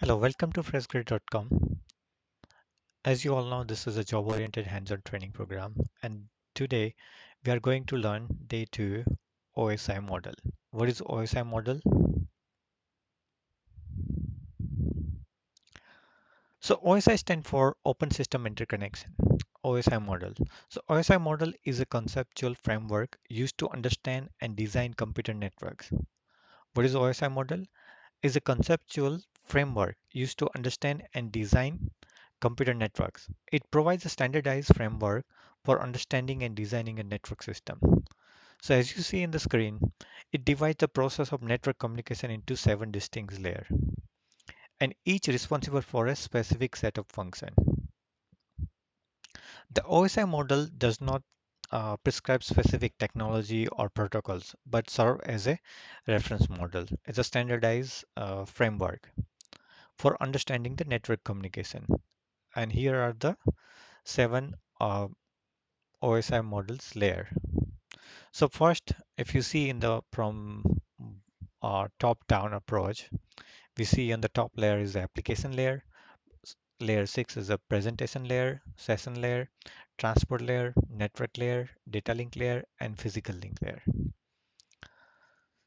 Hello, welcome to freshgrade.com. As you all know, this is a job-oriented hands-on training program, and today we are going to learn day 2 OSI model. What is OSI model? So OSI stands for Open System Interconnection. OSI model. So OSI model is a conceptual framework used to understand and design computer networks. What is OSI model? Is a conceptual framework used to understand and design computer networks. It provides a standardized framework for understanding and designing a network system. So as you see in the screen, it divides the process of network communication into 7 distinct layers, and each responsible for a specific set of functions. The OSI model does not prescribe specific technology or protocols, but serve as a reference model. It's a standardized framework for understanding the network communication. And here are the 7 OSI models layer. So first, if you see in the from top-down approach, we see on the top layer is the application layer. Layer 6 is the presentation layer, session layer, transport layer, network layer, data link layer, and physical link layer.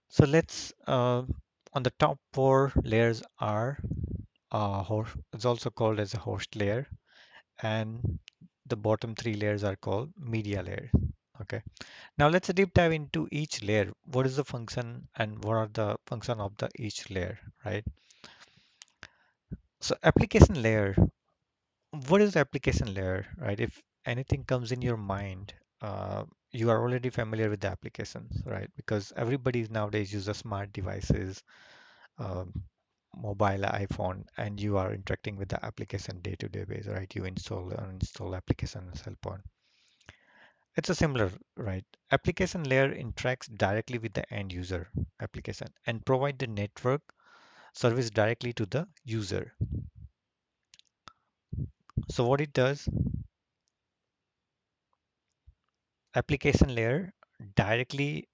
So let's on the top 4 layers are it's also called as a host layer, and the bottom 3 layers are called media layer. Okay. Now let's deep dive into each layer. What is the function and what are the function of the each layer, right? So application layer, what is the application layer, right? If anything comes in your mind, you are already familiar with the applications, right? Because everybody nowadays uses smart devices, um, mobile iPhone, and you are interacting with the application day-to-day basis, right? You install and uninstall application on cell phone. It's a similar, right? Application layer interacts directly with the end user application and provide the network service directly to the user. So what it does, application layer directly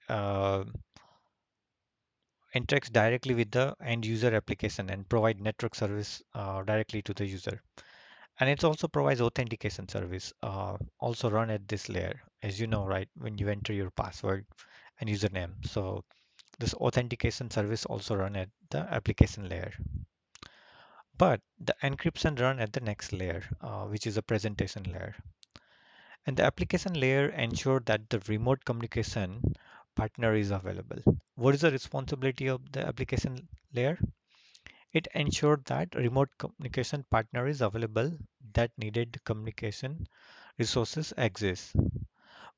interacts directly with the end user application and provide network service directly to the user. And it also provides authentication service, also run at this layer, as you know, right? When you enter your password and username. So this authentication service also run at the application layer. But the encryption run at the next layer, which is a presentation layer. And the application layer ensure that the remote communication partner is available. What is the responsibility of the application layer? It ensured that remote communication partner is available, that needed communication resources exist.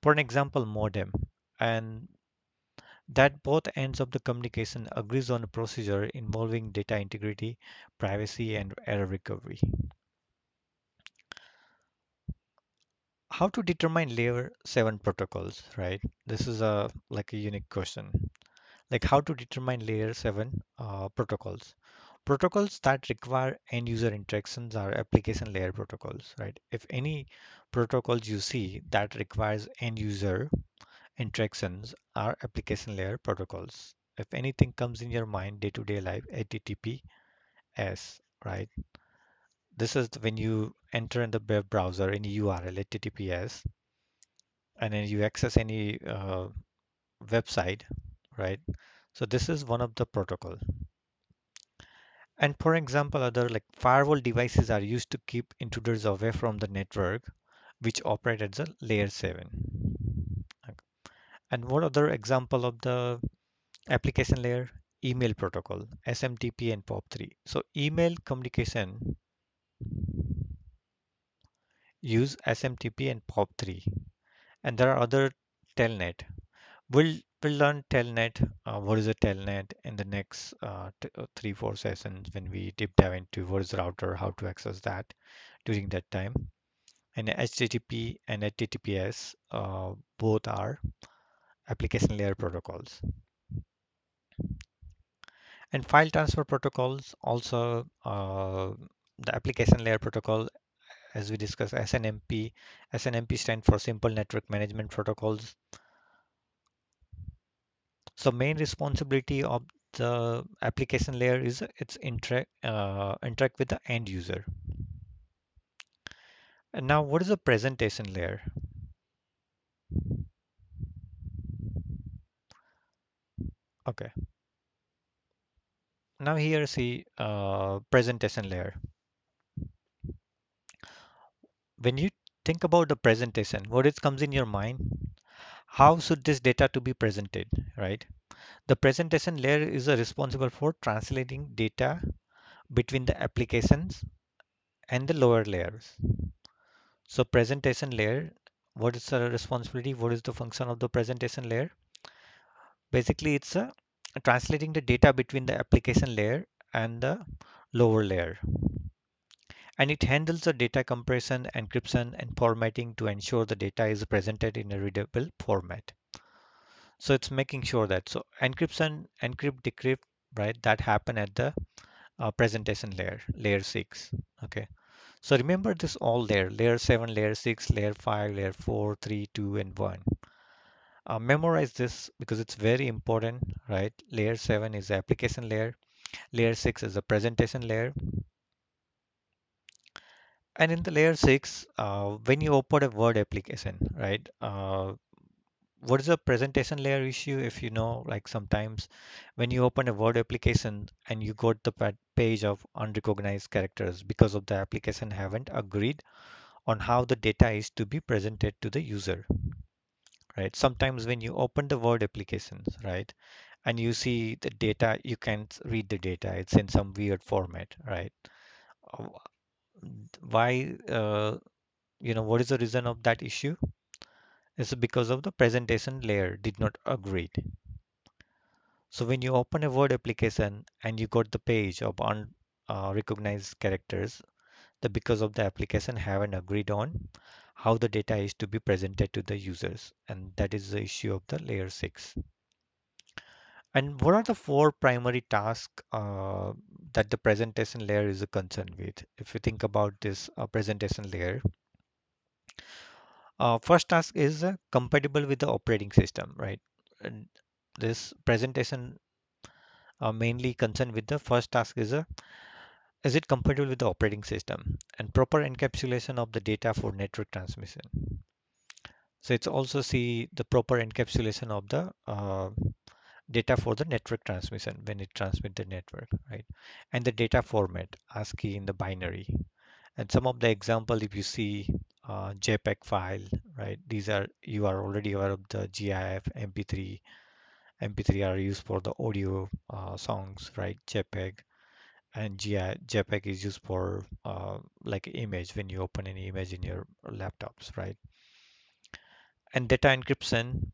For an example, modem, and that both ends of the communication agrees on a procedure involving data integrity, privacy, and error recovery. How to determine layer 7 protocols, right? This is a like a unique question. Like how to determine layer 7 protocols. Protocols that require end user interactions are application layer protocols, right? If any protocols you see that requires end user interactions are application layer protocols. If anything comes in your mind day-to-day life, HTTPS, right? This is when you enter in the web browser any URL, HTTPS, and then you access any website, right? So this is one of the protocol. And for example, other like firewall devices are used to keep intruders away from the network, which operate at the layer 7. Okay. And what other example of the application layer? Email protocol, SMTP and POP3. So email communication use SMTP and POP3. And there are other telnet. We'll learn telnet. What is a telnet in the next 3-4 sessions when we deep dive into what is router, how to access that during that time. And HTTP and HTTPS both are application layer protocols. And file transfer protocols also the application layer protocol, as we discussed, SNMP. SNMP stands for Simple Network Management Protocols. So main responsibility of The application layer is it's interact with the end user. And now what is the presentation layer? Okay, now here see presentation layer. When you think about the presentation, what it comes in your mind? How should this data to be presented, right? The presentation layer is responsible for translating data between the applications and the lower layers. So presentation layer, what is the responsibility? What is the function of the presentation layer? Basically, it's translating the data between the application layer and the lower layer. And it handles the data compression, encryption, and formatting to ensure the data is presented in a readable format. So it's making sure that encrypt, decrypt, right? That happen at the presentation layer, layer 6. Okay. So remember this all layer 7, layer 6, layer 5, layer 4, 3, 2, and 1. Memorize this because it's very important, right? Layer 7 is the application layer, layer 6 is the presentation layer. And in the layer 6, when you open a Word application, right? What is the presentation layer issue? If you know, like sometimes when you open a Word application and you got the page of unrecognized characters because of the application haven't agreed on how the data is to be presented to the user, right? Sometimes when you open the Word applications, right, and you see the data, you can't read the data. It's in some weird format, right? Uh, Why, what is the reason of that issue? It's because of the presentation layer did not agree. So when you open a Word application and you got the page of unrecognized characters, that because of the application haven't agreed on how the data is to be presented to the users, and that is the issue of the layer 6. And what are the four primary tasks that the presentation layer is concerned with? If you think about this presentation layer, first task is compatible with the operating system, right? And this presentation mainly concerned with the first task is it compatible with the operating system and proper encapsulation of the data for network transmission. So it's also see the proper encapsulation of the data for the network transmission when it transmit the network, right? And the data format, ASCII in the binary. And some of the example, if you see JPEG file, right? These are, you are already aware of the GIF, MP3. MP3 are used for the audio songs, right? JPEG and JPEG is used for like image when you open any image in your laptops, right? And data encryption,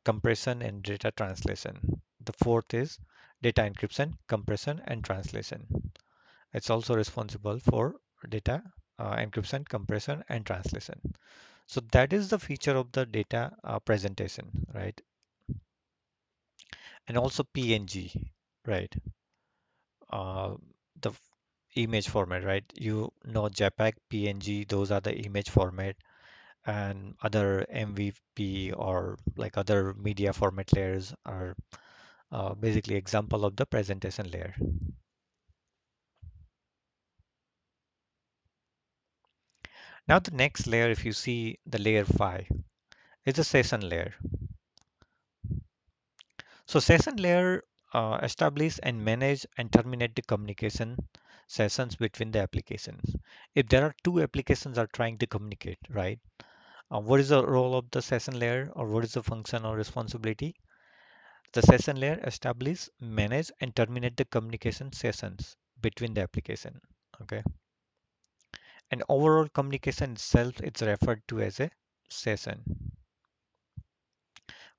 compression, and data translation. The fourth is data encryption, compression, and translation. It's also responsible for data encryption, compression, and translation. So that is the feature of the data presentation, right? And also PNG, right? Uh, the image format, right? You know JPEG, PNG, those are the image format, and other MVP or like other media format layers are basically example of the presentation layer. Now the next layer, if you see the layer 5, is the session layer. So session layer establish and manage and terminate the communication sessions between the applications. If there are two applications are trying to communicate, right? What is the role of the session layer or what is the function or responsibility? The session layer establish, manage, and terminate the communication sessions between the application. Okay. And overall communication itself is referred to as a session.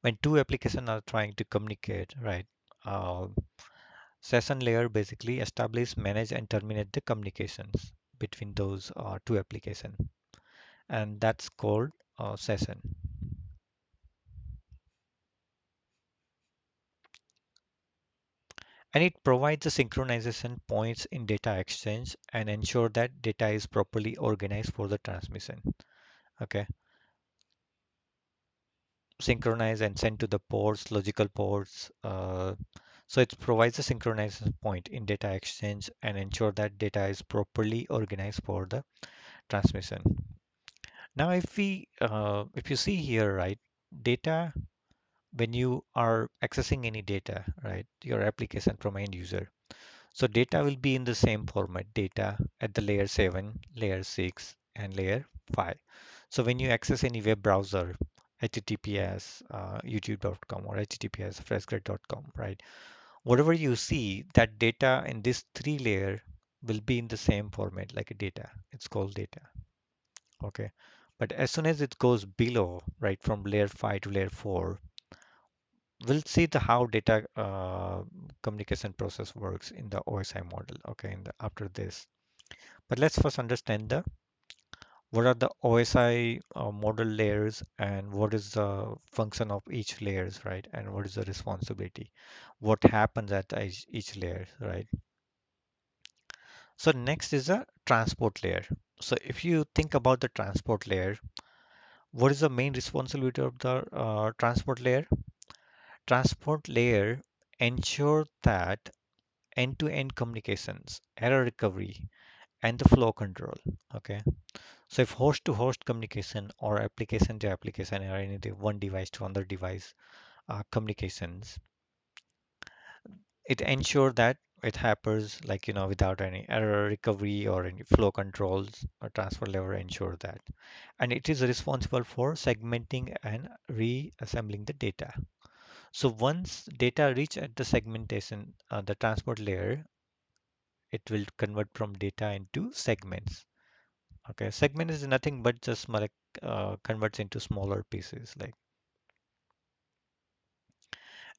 When two applications are trying to communicate, right? Uh, Session layer basically establish, manage, and terminate the communications between those two applications, and that's called session. And it provides the synchronization points in data exchange and ensure that data is properly organized for the transmission. Okay, synchronize and send to the ports, logical ports. So it provides a synchronization point in data exchange and ensure that data is properly organized for the transmission. Now, if you see here, right, data when you are accessing any data, right, your application from end user. So data will be in the same format, data at the layer 7, layer 6, and layer 5. So when you access any web browser, HTTPS, youtube.com or HTTPS, freshgrade.com, right? Whatever you see, that data in this three layer will be in the same format like a data. It's called data. Okay. But as soon as it goes below, right, from layer 5 to layer 4, we'll see the how data communication process works in the OSI model, okay, after this. But let's first understand the what are the OSI model layers and what is the function of each layers, right? And what is the responsibility? What happens at each layer, right? So next is a transport layer. So if you think about the transport layer, what is the main responsibility of the transport layer? Transport layer ensure that end-to-end communications, error recovery, and the flow control. Okay. So if host-to-host communication or application to application or any one device to another device communications, it ensure that it happens like without any error recovery or any flow controls or transfer level ensure that. And it is responsible for segmenting and reassembling the data. So once data reach at the segmentation, the transport layer, it will convert from data into segments. Okay, segment is nothing but just like converts into smaller pieces. Like,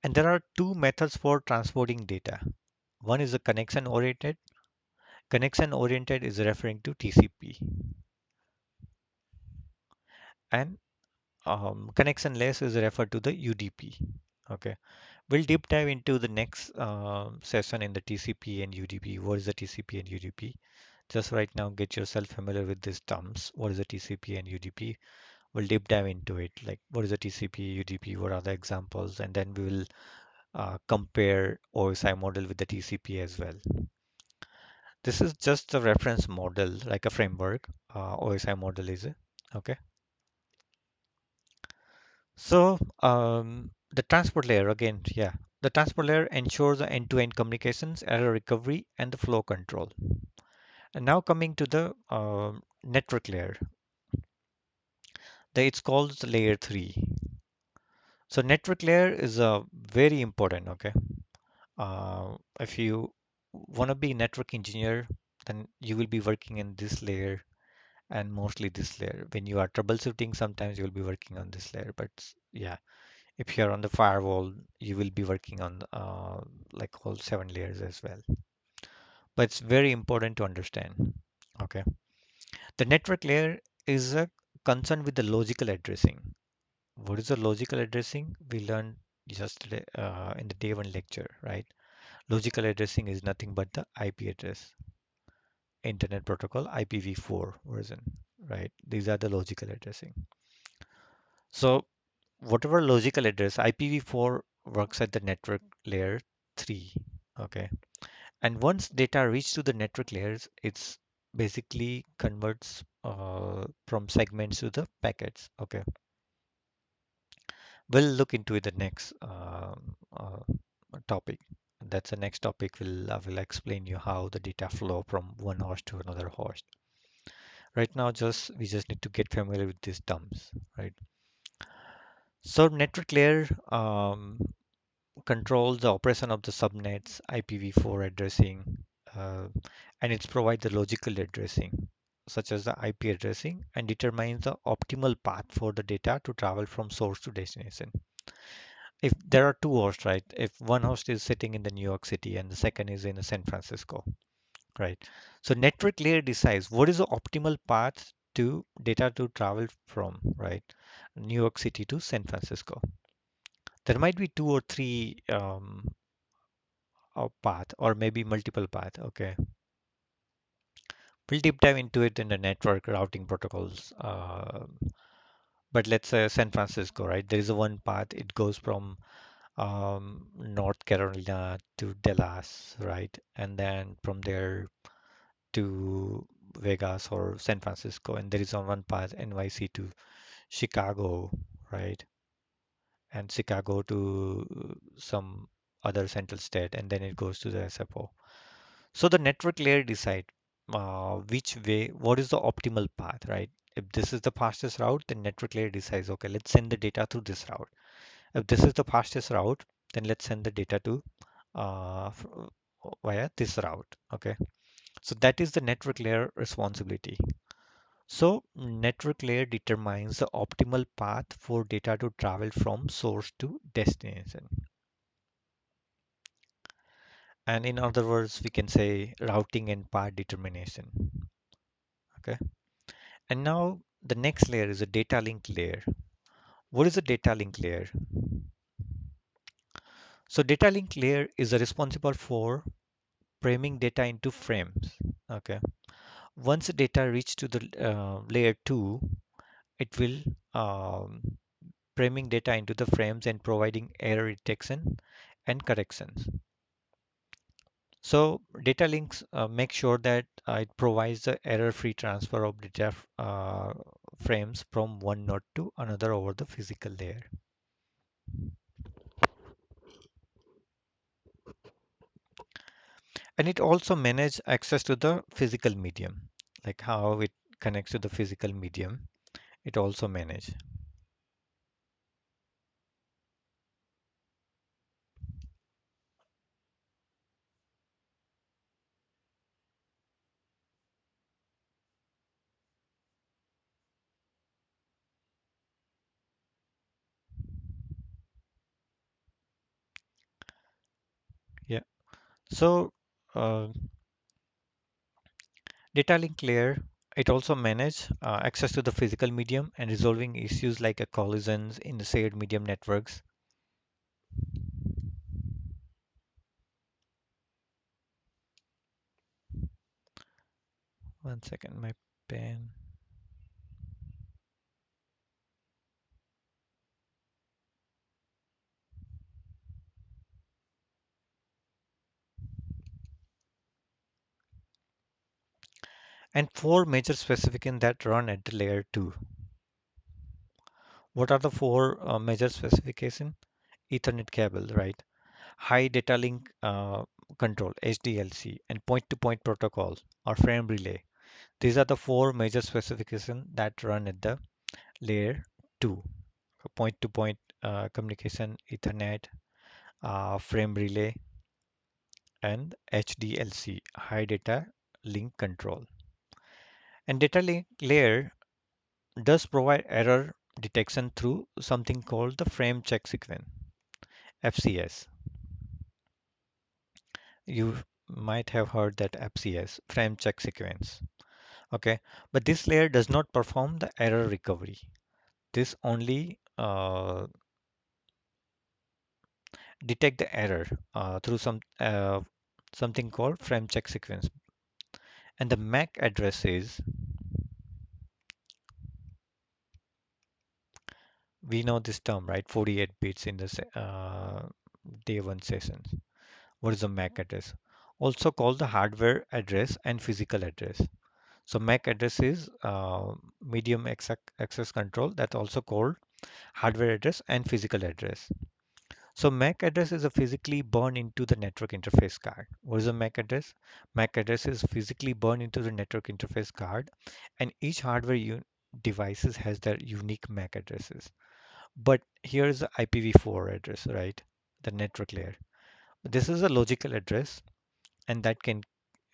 and there are two methods for transporting data. One is a connection oriented. Connection oriented is referring to TCP, and connectionless is referred to the UDP. Okay, we'll deep dive into the next session in the TCP and UDP. What is the TCP and UDP? Just right now, get yourself familiar with these terms. What is the TCP and UDP? We'll deep dive into it. Like, what is the TCP, UDP? What are the examples? And then we will compare OSI model with the TCP as well. This is just a reference model, like a framework. OSI model is a, okay. So the transport layer again, yeah. The transport layer ensures the end-to-end communications, error recovery, and the flow control. And now coming to the network layer, it's called the layer 3. So network layer is very important, okay. If you want to be network engineer, then you will be working in this layer and mostly this layer. When you are troubleshooting, sometimes you'll be working on this layer. But yeah, if you're on the firewall, you will be working on like all 7 layers as well. But it's very important to understand. Okay, the network layer is a concern with the logical addressing. What is the logical addressing? We learned yesterday in the day one lecture, right? Logical addressing is nothing but the IP address, Internet Protocol IPv4 version, right? These are the logical addressing. So whatever logical address, IPv4 works at the network layer 3, okay? And once data reach to the network layers, it's basically converts from segments to the packets, okay? We'll look into the next topic. That's the next topic. I will explain you how the data flow from one host to another host. Right now, we just need to get familiar with these terms, right? So network layer controls the operation of the subnets, IPv4 addressing, uh, and it's provide the logical addressing, such as the IP addressing, and determines the optimal path for the data to travel from source to destination. If there are two hosts, right? If one host is sitting in the New York City and the second is in San Francisco, right? So network layer decides what is the optimal path to data to travel from, right? New York City to San Francisco. There might be two or three path or maybe multiple path. Okay. We'll deep dive into it in the network routing protocols. But let's say San Francisco, right? There is a one path. It goes from North Carolina to Dallas, right? And then from there to Vegas or San Francisco. And there is on one path NYC to Chicago, right? And Chicago to some other central state, and then it goes to the SFO. So the network layer decide which way, what is the optimal path, right? If this is the fastest route, then network layer decides, okay, let's send the data through this route. If this is the fastest route, then let's send the data to via this route. Okay, so that is the network layer responsibility. So network layer determines the optimal path for data to travel from source to destination. And in other words, we can say routing and path determination. Okay. And now the next layer is a data link layer. What is a data link layer? So data link layer is responsible for framing data into frames. Okay. Once the data reach to the layer 2, it will framing data into the frames and providing error detection and corrections. So data links make sure that it provides the error-free transfer of data frames from one node to another over the physical layer. And it also manages access to the physical medium, like how it connects to the physical medium. It also manage. Yeah. So uh, data link layer, it also manage access to the physical medium and resolving issues like collisions in the shared medium networks. One second, my pen. And four major specifications that run at the layer 2. What are the four major specifications? Ethernet cable, right? High data link control, HDLC, and point-to-point protocol or frame relay. These are the four major specifications that run at the layer 2. Point-to-point communication, Ethernet, frame relay, and HDLC, high data link control. And data link layer does provide error detection through something called the frame check sequence, FCS. You might have heard that FCS, frame check sequence. Okay, but this layer does not perform the error recovery. This only detect the error through something called frame check sequence. And the MAC address is, we know this term, right? 48 bits in the day one sessions. What is the MAC address? Also called the hardware address and physical address. So MAC address is medium access control, that's also called hardware address and physical address. So MAC address is a physically burned into the network interface card. What is a MAC address? MAC address is physically burned into the network interface card, and each hardware devices has their unique MAC addresses. But here's the IPv4 address, right? The network layer. This is a logical address, and that can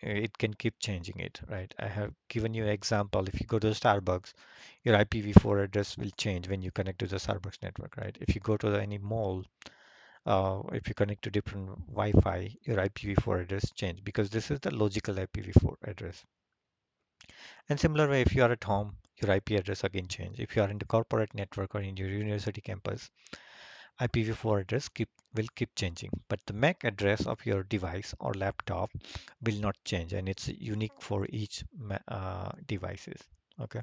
it can keep changing it, right? I have given you an example. If you go to Starbucks, your IPv4 address will change when you connect to the Starbucks network, right? If you go to any mall, if you connect to different Wi-Fi, your IPv4 address change because this is the logical IPv4 address. And similar way, if you are at home, your IP address again change. If you are in the corporate network or in your university campus, IPv4 address will keep changing, but the MAC address of your device or laptop will not change, and it's unique for each devices. Okay.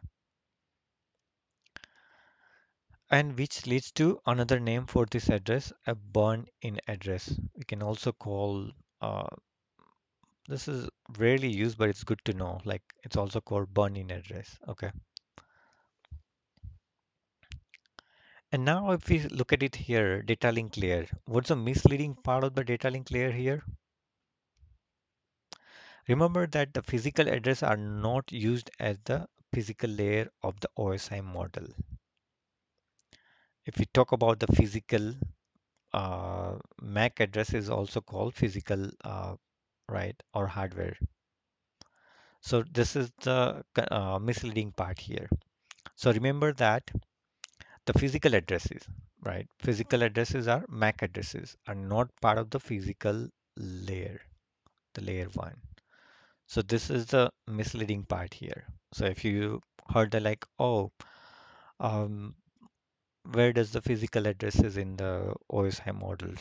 and which leads to another name for this address, a burn-in address. We can also call this is rarely used, but it's good to know. Like it's also called burn-in address. Okay. And now if we look at it here, data link layer. What's the misleading part of the data link layer here? Remember that the physical address are not used as the physical layer of the OSI model. If we talk about the physical MAC address is also called physical, right, or hardware. So this is the misleading part here. So remember that the physical addresses, right, physical addresses are MAC addresses, are not part of the physical layer, the layer one. So this is the misleading part here. So if you heard the like, oh, um, where does the physical addresses in the OSI model,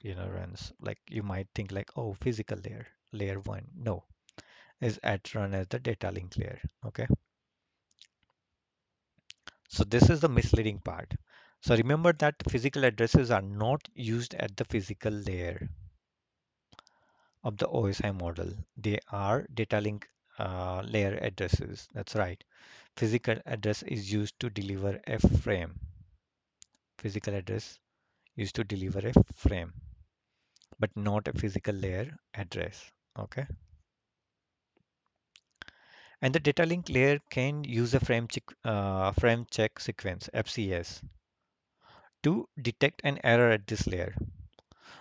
runs? Like you might think like, oh, physical layer, layer one. No, is at run as the data link layer. Okay. So this is the misleading part. So remember that physical addresses are not used at the physical layer of the OSI model. They are data link layer addresses. That's right. Physical address is used to deliver a frame. Physical address used to deliver a frame, but not a physical layer address. Okay. And the data link layer can use a frame check sequence (FCS) to detect an error at this layer.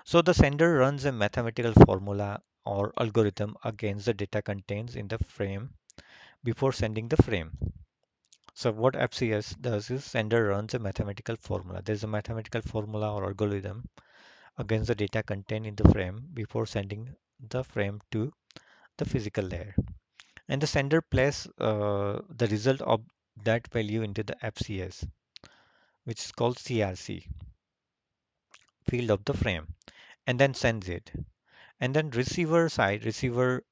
So the sender runs a mathematical formula or algorithm against the data contains in the frame before sending the frame. So what FCS does is sender runs a mathematical formula. There's a mathematical formula or algorithm against the data contained in the frame before sending the frame to the physical layer. And the sender places the result of that value into the FCS, which is called CRC, field of the frame, and then sends it. And then receiver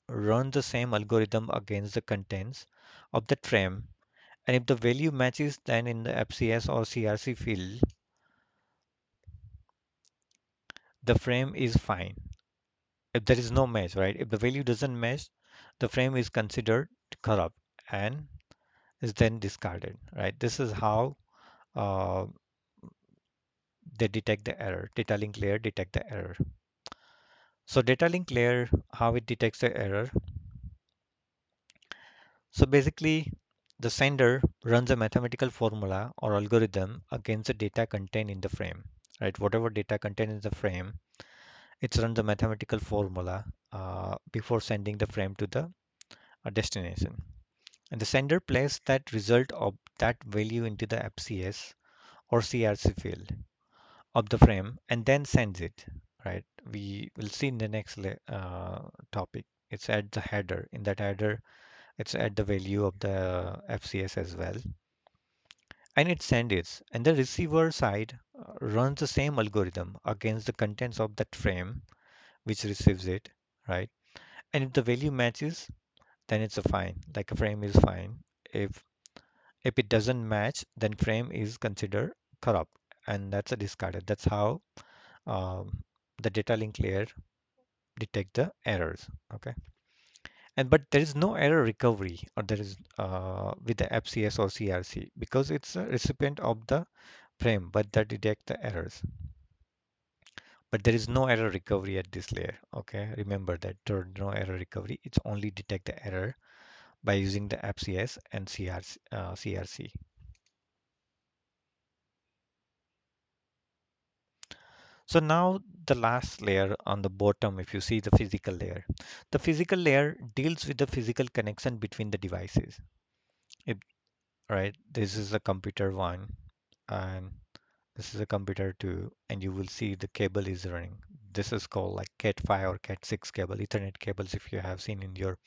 runs the same algorithm against the contents of that frame. And if the value matches, then in the FCS or CRC field, the frame is fine. If there is no match, right? If the value doesn't match, the frame is considered corrupt and is then discarded, right? This is how uh, they detect the error. Data link layer detect the error. So data link layer, how it detects the error. So basically, the sender runs a mathematical formula or algorithm against the data contained in the frame, right? Whatever data contained in the frame, it runs a mathematical formula before sending the frame to the destination. And the sender places that result of that value into the FCS or CRC field of the frame and then sends it, right? We will see in the next topic. It's at the header. In that header, it's at the value of the FCS as well. And it sends it. And the receiver side runs the same algorithm against the contents of that frame which receives it, right? And if the value matches, then it's a fine, like a frame is fine. If if it doesn't match, then frame is considered corrupt, and that's a discarded. That's how the data link layer detect the errors. Okay, and but there is no error recovery, or there is with the FCS or CRC because it's a recipient of the frame, but that detect the errors. But there is no error recovery at this layer. Okay, remember that there is no error recovery. It's only detect the error by using the FCS and CRC. So now the last layer on the bottom, if you see the physical layer, the physical layer deals with the physical connection between the devices. If, right, this is a computer one and this is a computer two, and you will see the cable is running. This is called like Cat5 or Cat6 cable, Ethernet cables if you have seen in your,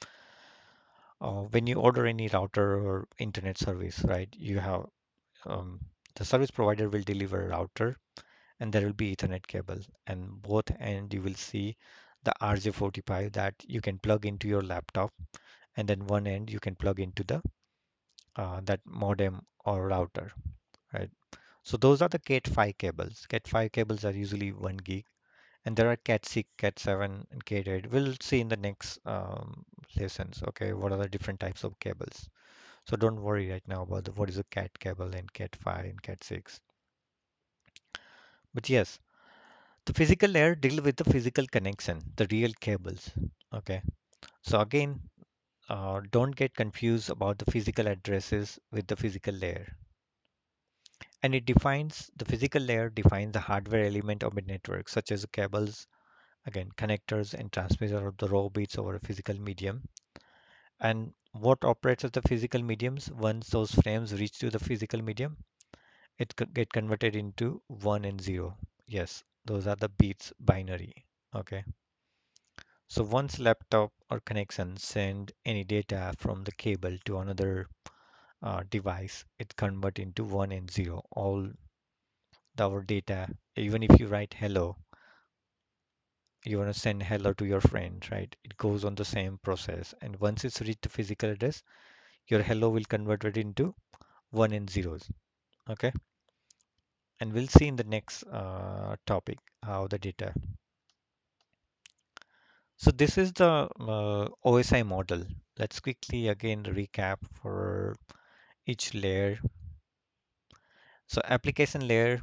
when you order any router or internet service, right, you have, um, the service provider will deliver a router and there will be Ethernet cable and both end you will see the RJ45 that you can plug into your laptop and then one end you can plug into the that modem or router, right? So those are the Cat5 cables. Cat5 cables are usually 1 gig, and there are Cat6, Cat7, and Cat8. We'll see in the next lessons, okay, what are the different types of cables. So don't worry right now about what is a Cat cable and Cat5 and Cat6. But yes, the physical layer deal with the physical connection, the real cables. Okay. So again, don't get confused about the physical addresses with the physical layer. And it defines the physical layer defines the hardware element of a network, such as cables, again, connectors and transmitter of the raw bits over a physical medium. And what operates as the physical mediums? Once those frames reach to the physical medium, it could get converted into 1 and 0. Yes, those are the bits binary. Okay. So once laptop or connection send any data from the cable to another device, it convert into 1 and 0. All our data, even if you write hello, you want to send hello to your friend, right? It goes on the same process. And once it's reached the physical address, your hello will convert it into 1 and zeros. Okay. And we'll see in the next topic how the data. So this is the OSI model. Let's quickly again recap for each layer. So application layer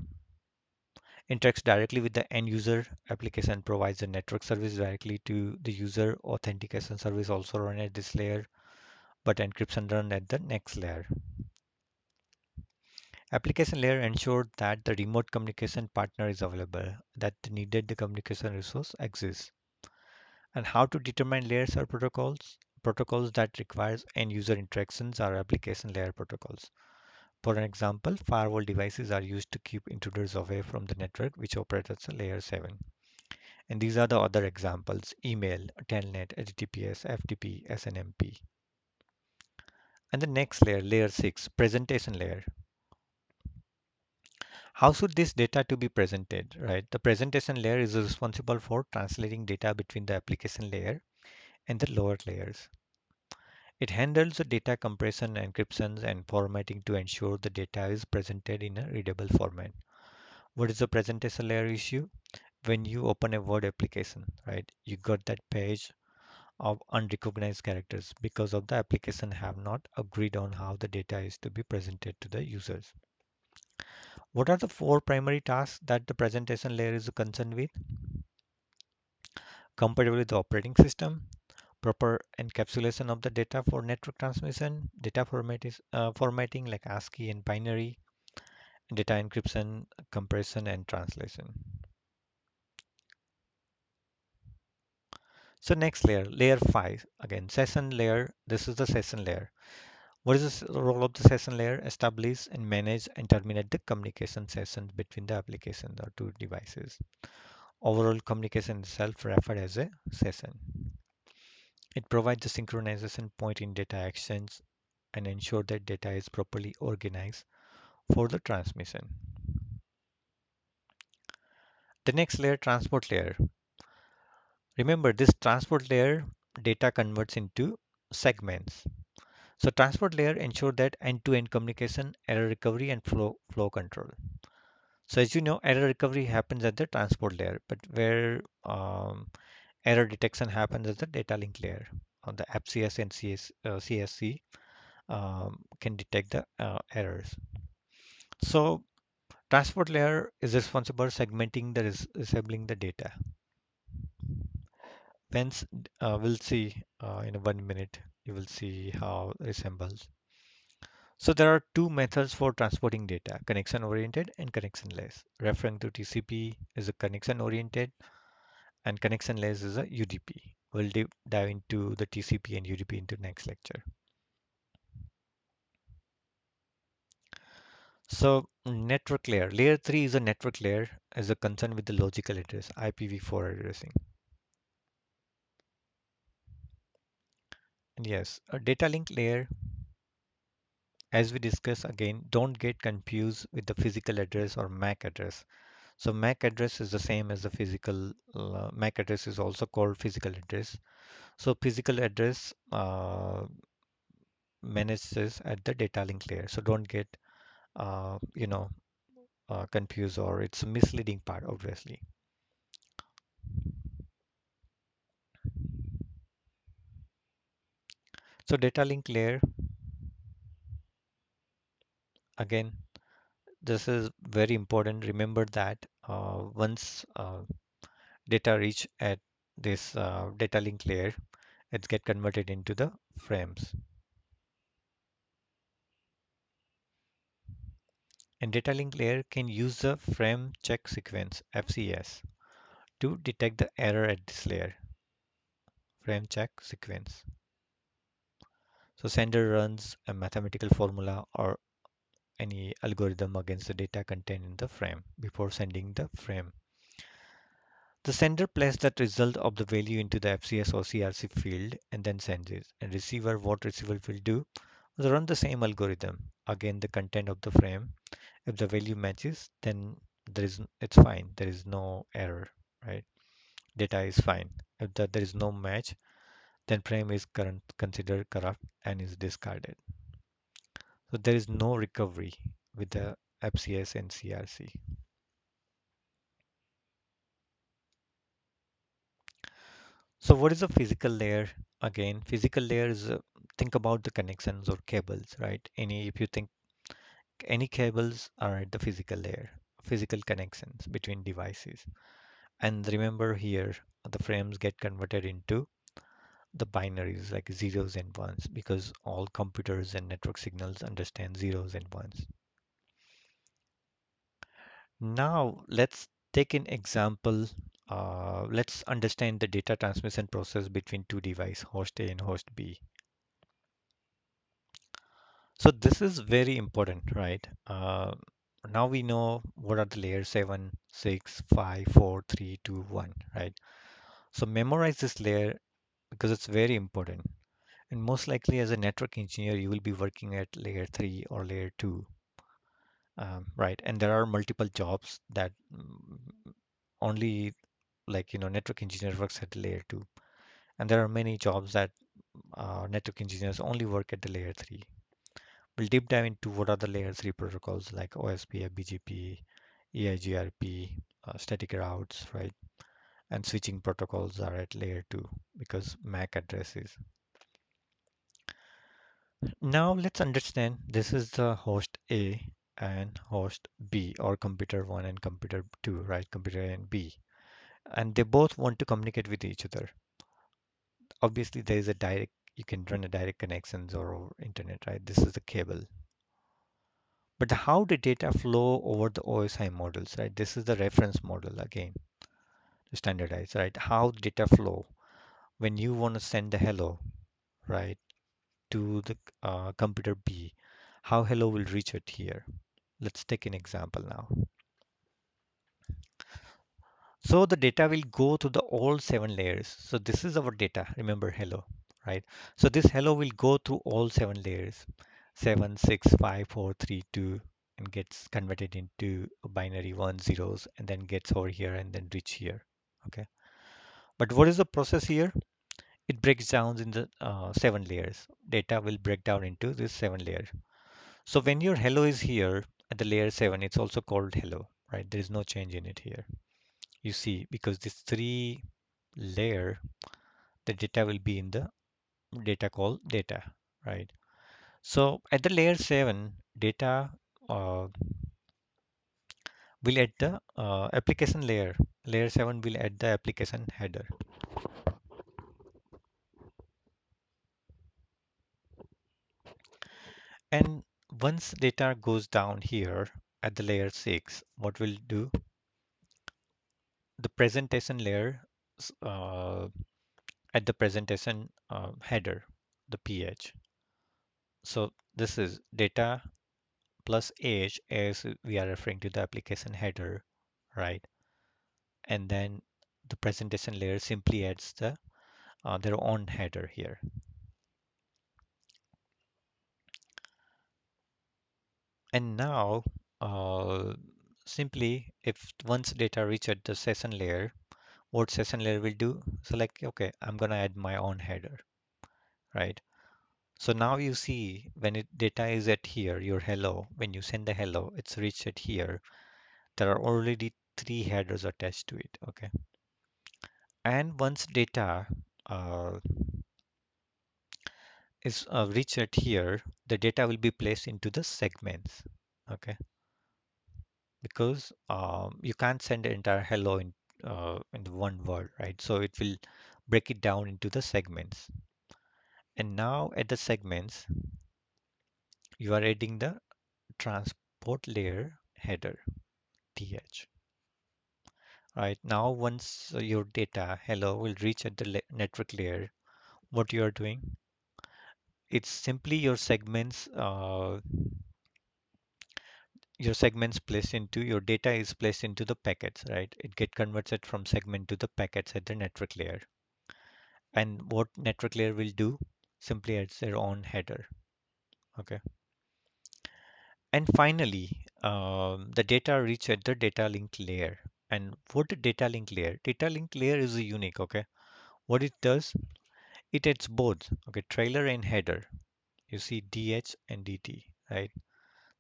interacts directly with the end user. Application provides a network service directly to the user. Authentication service also run at this layer, but encryption run at the next layer. Application layer ensures that the remote communication partner is available, that the needed the communication resource exists. And how to determine layers or protocols? Protocols that requires end user interactions are application layer protocols. For an example, firewall devices are used to keep intruders away from the network, which operates at layer 7. And these are the other examples: email, telnet, HTTPS, FTP, SNMP. And the next layer, layer 6, presentation layer. How should this data to be presented, right? The presentation layer is responsible for translating data between the application layer and the lower layers. It handles the data compression, encryptions, and formatting to ensure the data is presented in a readable format. What is the presentation layer issue? When you open a Word application, right, you got that page of unrecognized characters because of the application have not agreed on how the data is to be presented to the users. What are the four primary tasks that the presentation layer is concerned with? Compatible with the operating system, proper encapsulation of the data for network transmission, data formatting like ASCII and binary, data encryption, compression, and translation. So next layer, layer 5, again, session layer. This is the session layer. What is the role of the session layer? Establish and manage and terminate the communication sessions between the applications or two devices. Overall communication itself referred as a session. It provides the synchronization point in data exchange and ensure that data is properly organized for the transmission. The next layer, transport layer. Remember, this transport layer data converts into segments. So transport layer ensure that end-to-end communication, error recovery, and flow control. So as you know, error recovery happens at the transport layer, but where error detection happens at the data link layer. On the FCS and CSC can detect the errors. So transport layer is responsible for segmenting the resembling the data. Hence, we'll see in 1 minute. You will see how it resembles. So there are two methods for transporting data: connection oriented and connectionless. Referring to TCP is a connection oriented and connectionless is a UDP. We'll dive into the TCP and UDP into next lecture. So network layer. Layer 3 is a network layer as a concern with the logical address, IPv4 addressing. And yes, a data link layer, as we discussed again, don't get confused with the physical address or MAC address. So MAC address is the same as the physical, MAC address is also called physical address. So physical address manages at the data link layer. So don't get, you know, confused or it's a misleading part, obviously. So data link layer, again, this is very important. Remember that once data reach at this data link layer, it get converted into the frames. And data link layer can use the frame check sequence FCS to detect the error at this layer. Frame check sequence. So sender runs a mathematical formula or any algorithm against the data contained in the frame before sending the frame. The sender places that result of the value into the FCS or CRC field and then sends it. And receiver, what receiver will do is run the same algorithm again the content of the frame. If the value matches, then it's fine. There is no error, right? Data is fine. If there is no match, then frame is considered corrupt and is discarded. So there is no recovery with the FCS and CRC. So what is a physical layer? Again, physical layer is think about the connections or cables, right? If you think any cables are at the physical layer, physical connections between devices. And remember here, the frames get converted into the binaries like zeros and ones because all computers and network signals understand zeros and ones. Now let's take an example. Let's understand the data transmission process between two devices, host A and host B. So this is very important, right? Now we know what are the layers 7, 6, 5, 4, 3, 2, 1, right? So memorize this layer because it's very important. And most likely as a network engineer, you will be working at layer 3 or layer 2, right? And there are multiple jobs that only network engineer works at layer 2. And there are many jobs that network engineers only work at the layer 3. We'll deep dive into what are the layer 3 protocols like OSPF, BGP, EIGRP, static routes, right? And switching protocols are at layer 2 because MAC addresses. Now let's understand this is the host A and host B or computer 1 and computer 2, right? Computer A and B. And they both want to communicate with each other. Obviously, there is a direct, you can run a direct connections or over internet, right? This is the cable. But how the data flow over the OSI models, right? This is the reference model again, standardized, right? How data flow when you want to send the hello, right, to the computer B, how hello will reach it here. Let's take an example now. So the data will go to the all 7 layers. So this is our data. Remember hello, right? So this hello will go through all 7 layers, 7, 6, 5, 4, 3, 2, and gets converted into a binary one zeros and then gets over here and then reach here. Okay. But what is the process here? It breaks down in the 7 layers. Data will break down into this 7 layers. So when your hello is here at the layer 7, it's also called hello, right? There is no change in it here. You see, because this 3 layer, the data will be in the data called data, right? So at the layer 7, data uh, will add the application layer. Layer 7 will add the application header. And once data goes down here at the layer 6, what will do? The presentation layer uh, at the presentation header, the PH. So this is data plus age as we are referring to the application header, right? And then the presentation layer simply adds their own header here. And now uh, simply if once data reach at the session layer, what session layer will do? So like, okay, I'm gonna add my own header, right? So now you see when data is at here, your hello, when you send the hello, it's reached at here. there are already three headers attached to it. Okay, and once data uh, is reached at here, the data will be placed into the segments. Okay, because you can't send the entire hello in the one word, right? So it will break it down into the segments. And now at the segments, you are adding the transport layer header, TH. Right now, once your data hello will reach at the network layer, what you are doing, it's simply your segments placed into your data is placed into the packets, right? It get converted from segment to the packets at the network layer. And what network layer will do, simply adds their own header. Okay. And finally, the data reach at the data link layer. And what the data link layer? Data link layer is a unique. Okay. What it does, it adds both. Okay, trailer and header. You see DH and DT, right?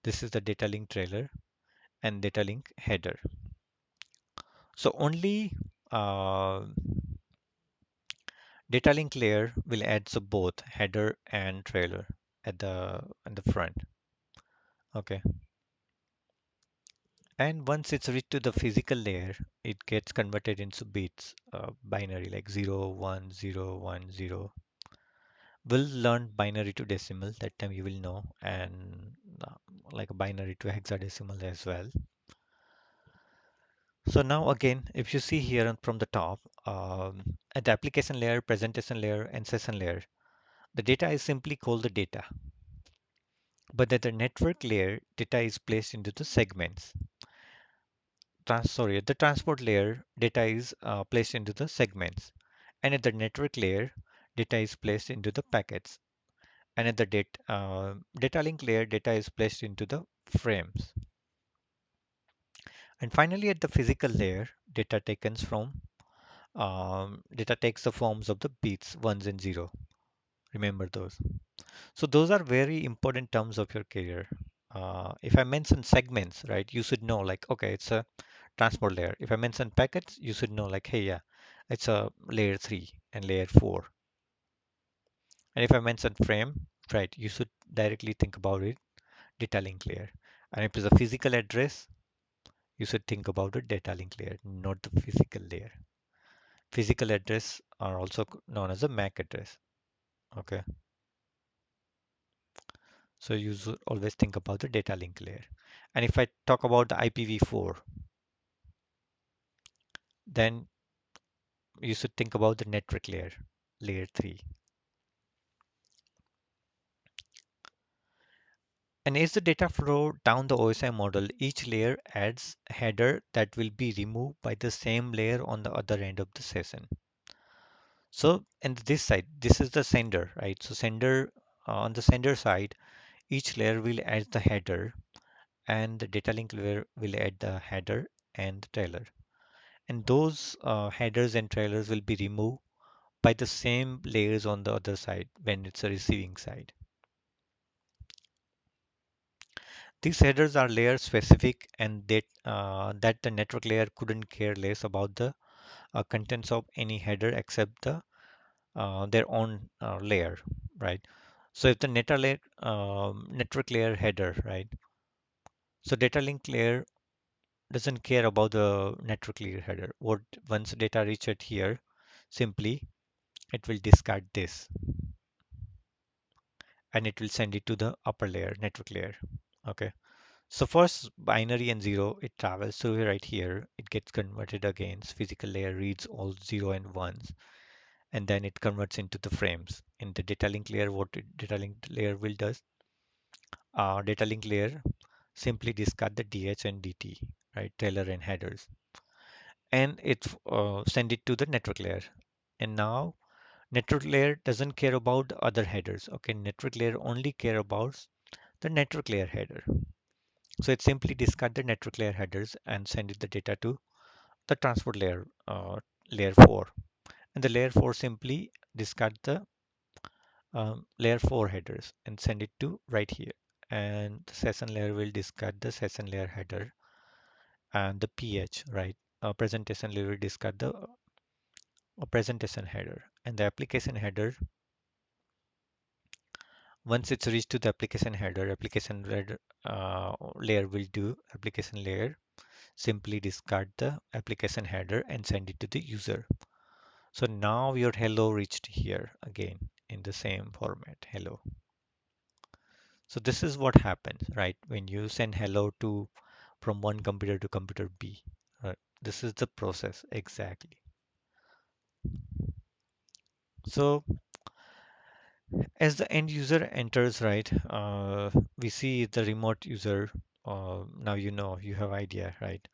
This is the data link trailer and data link header. So only uh, data link layer will add so both header and trailer at the front. Okay. And once it's reached to the physical layer, it gets converted into bits, binary like 0, 1, 0, 1, 0. We'll learn binary to decimal, that time you will know, and like a binary to hexadecimal as well. So now again, if you see here from the top, at the application layer, presentation layer, and session layer, the data is simply called the data. But at the network layer, data is placed into the segments. Sorry, at the transport layer, data is placed into the segments. And at the network layer, data is placed into the packets. And at the data link layer, data is placed into the frames. And finally, at the physical layer, data takes the forms of the bits, ones and zero. Remember those. So those are very important terms of your career. If I mention segments, right, you should know like, okay, it's a transport layer. If I mention packets, you should know like, hey, yeah, it's a layer 3 and layer 4. And if I mention frame, right, you should directly think about it, data link layer. And if it's a physical address, you should think about the data link layer, not the physical layer. Physical address are also known as a MAC address. Okay, so you should always think about the data link layer. And if I talk about the IPv4, then you should think about the network layer, layer 3. And as the data flow down the OSI model, each layer adds a header that will be removed by the same layer on the other end of the session. So, and this side, this is the sender, right? So on the sender side, each layer will add the header and the data link layer will add the header and the trailer. And those headers and trailers will be removed by the same layers on the other side when it's a receiving side. These headers are layer specific and that the network layer couldn't care less about the contents of any header except their own layer, right? So if the network layer header, right? So data link layer doesn't care about the network layer header. What once data reach it here, simply it will discard this and it will send it to the upper layer, network layer. Okay. So first binary and zero, it travels through right here. It gets converted against physical layer reads all zero and ones, and then it converts into the frames. In the data link layer, data link layer will does, data link layer simply discard the DH and DT, right, trailer and headers, and it send it to the network layer. And now network layer doesn't care about the other headers. Okay, network layer only care about the network layer header. So it simply discard the network layer headers and send it the data to the transport layer, layer 4. And the layer 4 simply discard the layer 4 headers and send it to right here. And the session layer will discard the session layer header and the PH, right? Presentation layer discard the presentation header, and the application header. Once it's reached to the layer will do application layer simply discard the application header and send it to the user. So now your hello reached here again in the same format, hello. So this is what happens, right? When you send hello to from one computer to computer B, right? This is the process exactly. So as the end user enters, right, we see the remote user. Now you know, you have idea, right?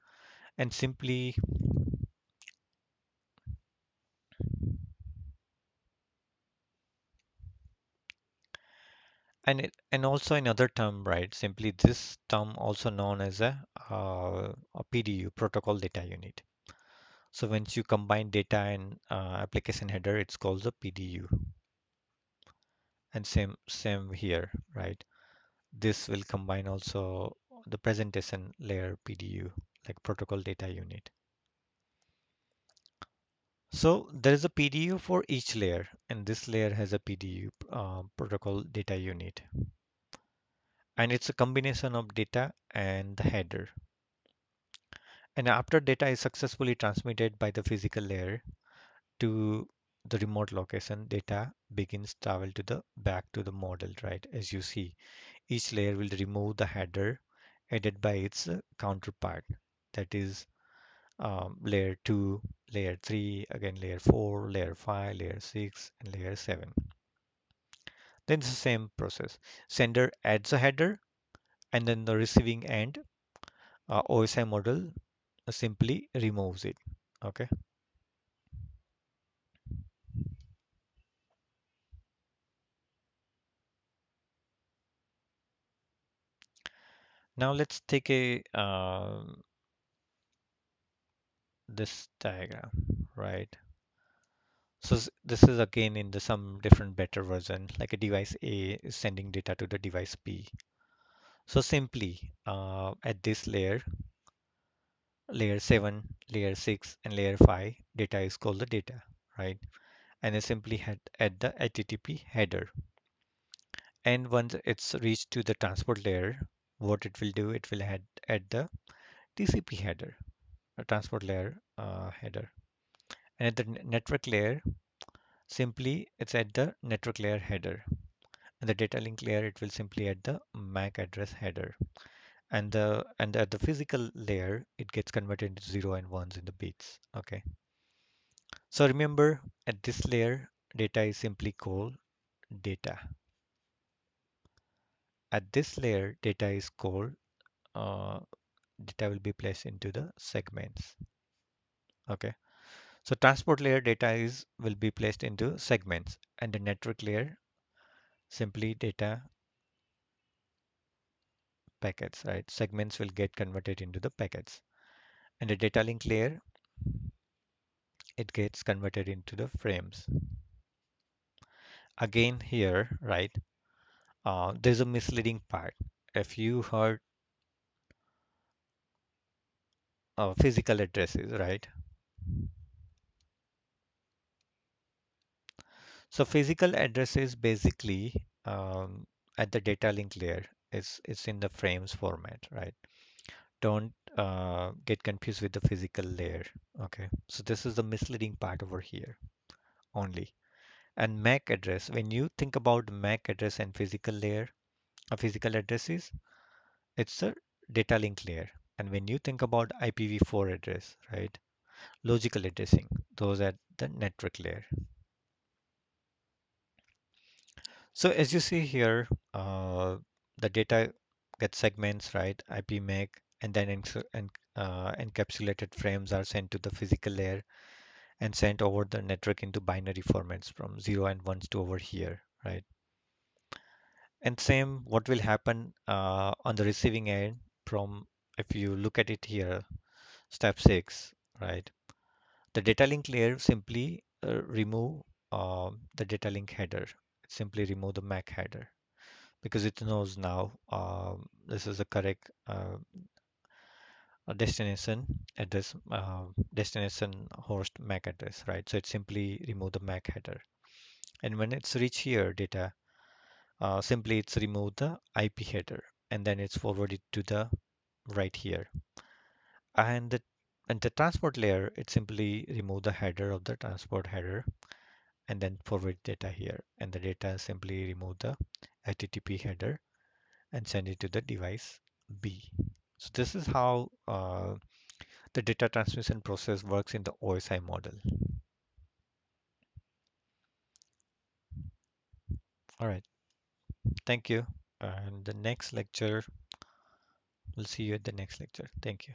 And simply, and also another term, right? Simply this term also known as a PDU, protocol data unit. So once you combine data and application header, it's called the PDU. And same here, right? This will combine also the presentation layer PDU, like protocol data unit. So there is a PDU for each layer, and this layer has a PDU, protocol data unit. And it's a combination of data and the header. And after data is successfully transmitted by the physical layer to the remote location, data begins travel to the back to the model, right? As you see, each layer will remove the header added by its counterpart. That is layer 2, layer 3, again layer 4, layer 5, layer 6, and layer 7. Then it's the same process. Sender adds a header, and then the receiving end, OSI model simply removes it. Okay. Now let's take a this diagram, right? So this is again in the some different better version, like a device A is sending data to the device B. So simply at this layer, layer 7, layer 6, and layer 5, data is called the data, right? And it simply had add the HTTP header. And once it's reached to the transport layer, what it will do, it will add the TCP header, a transport layer header. And at the network layer, simply it's at the network layer header. And the data link layer, it will simply add the MAC address header. And at the physical layer, it gets converted into 0 and 1s in the bits. Okay. So remember, at this layer, data is simply called data. At this layer, data is called uh, data will be placed into the segments. Okay. So transport layer data is will be placed into segments, and the network layer simply data packets, right? Segments will get converted into the packets, and the data link layer, it gets converted into the frames. Again here, right? There's a misleading part. If you heard physical addresses, right? So physical addresses basically at the data link layer it's in the frames format, right? Don't get confused with the physical layer. Okay, so this is the misleading part over here only. And MAC address, when you think about MAC address and physical layer, physical addresses, it's a data link layer. And when you think about IPv4 address, right, logical addressing, those at the network layer. So as you see here, the data gets segments, right? IP MAC, and then encapsulated frames are sent to the physical layer and sent over the network into binary formats from 0 and 1s to over here, right? And same, what will happen on the receiving end from, if you look at it here, step 6, right? The data link layer simply remove the data link header. Simply remove the MAC header because it knows now this is the correct a destination address, destination host MAC address, right? So it simply remove the MAC header. And when it's reach here data, simply it's remove the IP header and then it's forwarded to the right here. And the transport layer, it simply remove the header of the transport header and then forward data here. And the data simply remove the HTTP header and send it to the device B. So this is how the data transmission process works in the OSI model. All right, thank you. And the next lecture, we'll see you at the next lecture. Thank you.